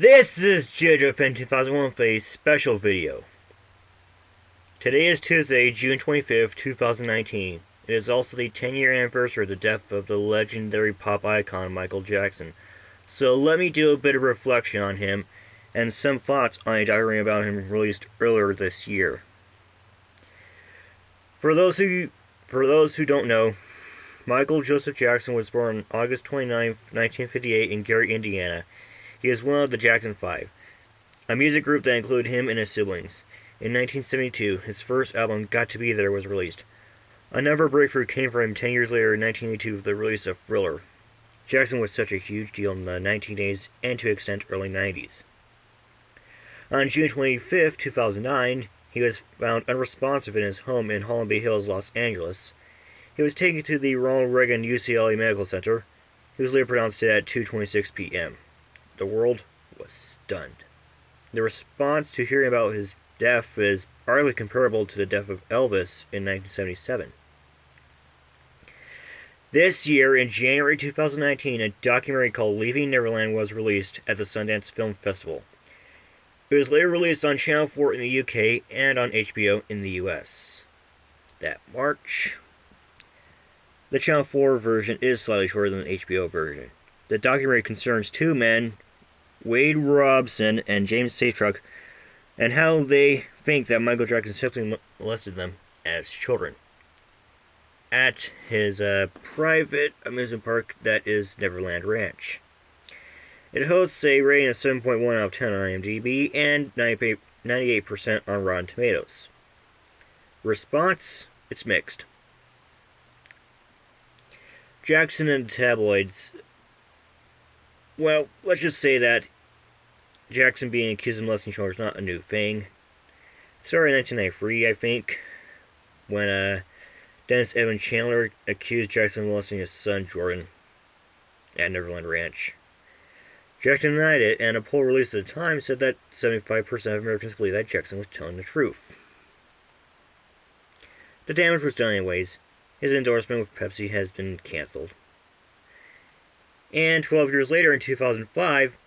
This is JoJo Fan 2001 with a special video. Today is Tuesday, June 25th, 2019. It is also the 10-year anniversary of the death of the legendary pop icon Michael Jackson. So let me do a bit of reflection on him and some thoughts on a diary about him released earlier this year. For those who don't know, Michael Joseph Jackson was born on August 29, 1958 in Gary, Indiana. He is one of the Jackson 5, a music group that included him and his siblings. In 1972, his first album, Got to Be There, was released. Another breakthrough came for him 10 years later in 1982 with the release of Thriller. Jackson was such a huge deal in the 1980s and to an extent early 90s. On June 25, 2009, he was found unresponsive in his home in Holland Bay Hills, Los Angeles. He was taken to the Ronald Reagan UCLA Medical Center. He was later pronounced dead at 2:26 p.m. The world was stunned. The response to hearing about his death is arguably comparable to the death of Elvis in 1977. This year, in January 2019, a documentary called Leaving Neverland was released at the Sundance Film Festival. It was later released on Channel 4 in the UK and on HBO in the US. That March. The Channel 4 version is slightly shorter than the HBO version. The documentary concerns two men, Wade Robson and James Safechuck, and how they think that Michael Jackson sexually molested them as children at his private amusement park that is Neverland Ranch. It hosts a rating of 7.1 out of 10 on IMDb and 98% on Rotten Tomatoes. Response? It's mixed. Jackson and the tabloids. Well, let's just say that Jackson being accused of molesting children is not a new thing. It started in 1993, I think, when Dennis Evan Chandler accused Jackson of molesting his son Jordan at Neverland Ranch. Jackson denied it, and a poll released at the time said that 75% of Americans believe that Jackson was telling the truth. The damage was done anyways. His endorsement with Pepsi has been cancelled. And 12 years later, in 2005,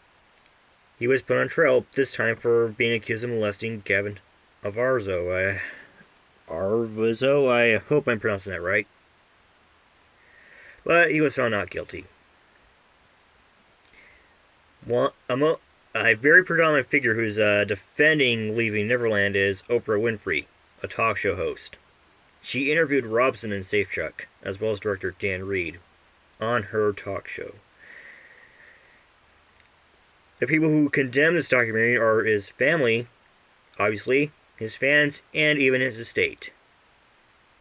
he was put on trial, this time for being accused of molesting Gavin Arvizo. I hope I'm pronouncing that right. But he was found not guilty. A very predominant figure who's defending Leaving Neverland is Oprah Winfrey, a talk show host. She interviewed Robson and Safechuck, as well as director Dan Reed, on her talk show. The people who condemn this documentary are his family, obviously, his fans, and even his estate.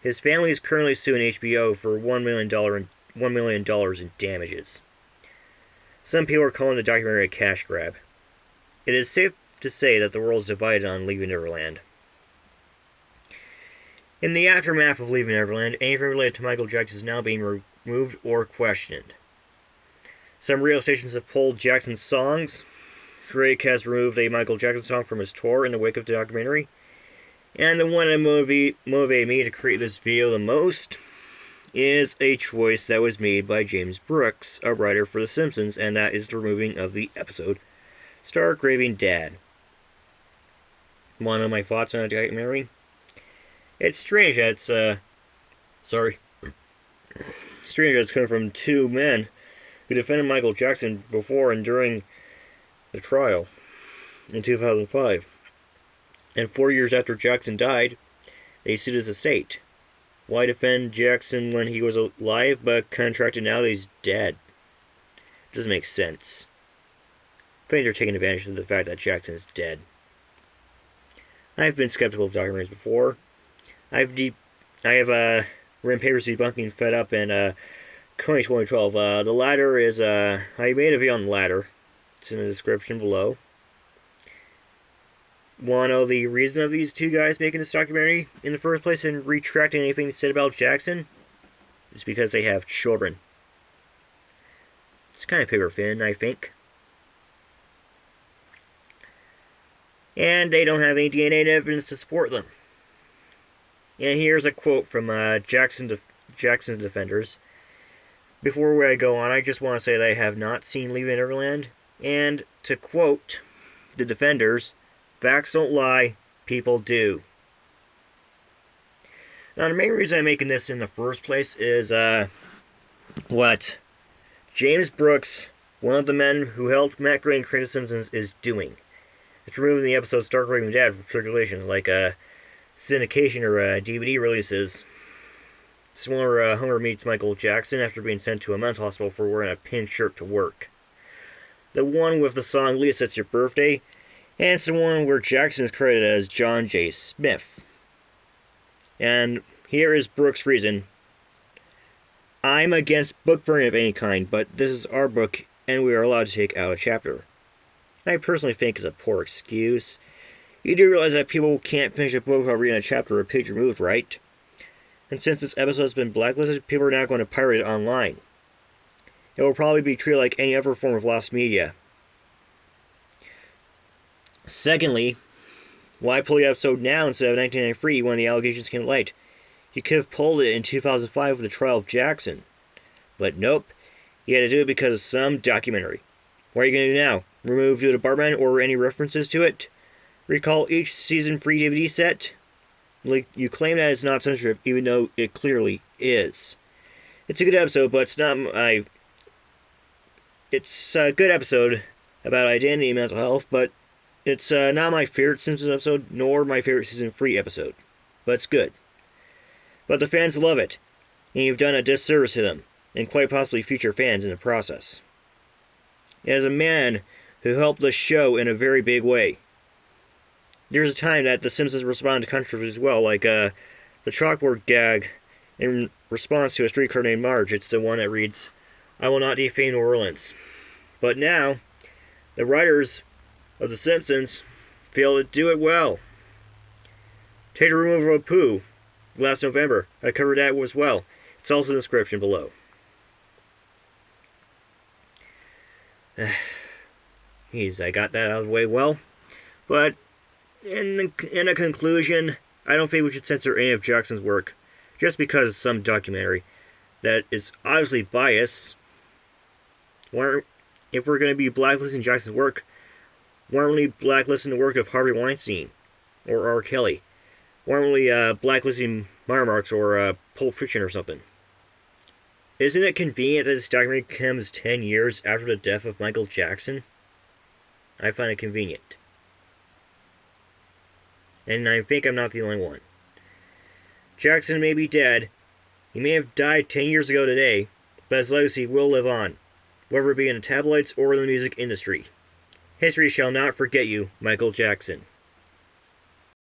His family is currently suing HBO for $1 million in damages. Some people are calling the documentary a cash grab. It is safe to say that the world is divided on Leaving Neverland. In the aftermath of Leaving Neverland, anything related to Michael Jackson is now being removed or questioned. Some radio stations have pulled Jackson's songs. Drake has removed a Michael Jackson song from his tour in the wake of the documentary. And the one that motivated me to create this video the most is a choice that was made by James Brooks, a writer for The Simpsons, and that is the removing of the episode Stark Raving Dad. Want to know my thoughts on the documentary? It's strange that it's coming from two men who defended Michael Jackson before and during the trial in 2005. And 4 years after Jackson died, they sued his estate. Why defend Jackson when he was alive but contracted now that he's dead? It doesn't make sense. I think they're taking advantage of the fact that Jackson is dead. I've been skeptical of documentaries before. I have written papers debunking Fed Up and 2012. The latter is, I made a video on the latter. It's in the description below. Want to know the reason of these two guys making this documentary in the first place and retracting anything said about Jackson? It's because they have children. It's kind of paper thin, I think. And they don't have any DNA evidence to support them. And here's a quote from Jackson's defenders. Before I go on, I just want to say that I have not seen Leaving Neverland, And to quote the defenders, facts don't lie, people do. Now, the main reason I'm making this in the first place is what James Brooks, one of the men who helped Matt Groening create The Simpsons, is doing. It's removing the episode Stark Raven Dad from circulation, like syndication or DVD releases. Similar Homer meets Michael Jackson after being sent to a mental hospital for wearing a pin shirt to work. The one with the song Lisa, It's Your Birthday, and it's the one where Jackson is credited as John J. Smith. And here is Brooks' reason. I'm against book burning of any kind, but this is our book, and we are allowed to take out a chapter. I personally think it's a poor excuse. You do realize that people can't finish a book without reading a chapter or a page removed, right? And since this episode has been blacklisted, people are now going to pirate it online. It will probably be treated like any other form of lost media. Secondly, why pull the episode now instead of 1993 when the allegations came to light? You could have pulled it in 2005 with the trial of Jackson. But nope, you had to do it because of some documentary. What are you going to do now? Remove the department or any references to it? Recall each season free DVD set? You claim that it's not censorship, even though it clearly is. It's a good episode, but it's not my... It's a good episode about identity and mental health, but it's not my favorite Simpsons episode, nor my favorite season 3 episode. But it's good. But the fans love it, and you've done a disservice to them, and quite possibly future fans in the process. As a man who helped the show in a very big way, there's a time that The Simpsons responded to controversy as well, like the chalkboard gag in response to A Streetcar Named Marge. It's the one that reads, I will not defame New Orleans. But now, the writers of The Simpsons fail to do it well. Take the removal of Pooh last November. I covered that as well. It's also in the description below. I got that out of the way well. But in a conclusion, I don't think we should censor any of Jackson's work just because of some documentary that is obviously biased. If we're going to be blacklisting Jackson's work, why aren't we blacklisting the work of Harvey Weinstein or R. Kelly? Why aren't we blacklisting Marx or Pulp Fiction or something? Isn't it convenient that this documentary comes 10 years after the death of Michael Jackson? I find it convenient. And I think I'm not the only one. Jackson may be dead. He may have died 10 years ago today, but his legacy will live on, whether it be in the tabloids or in the music industry. History shall not forget you, Michael Jackson.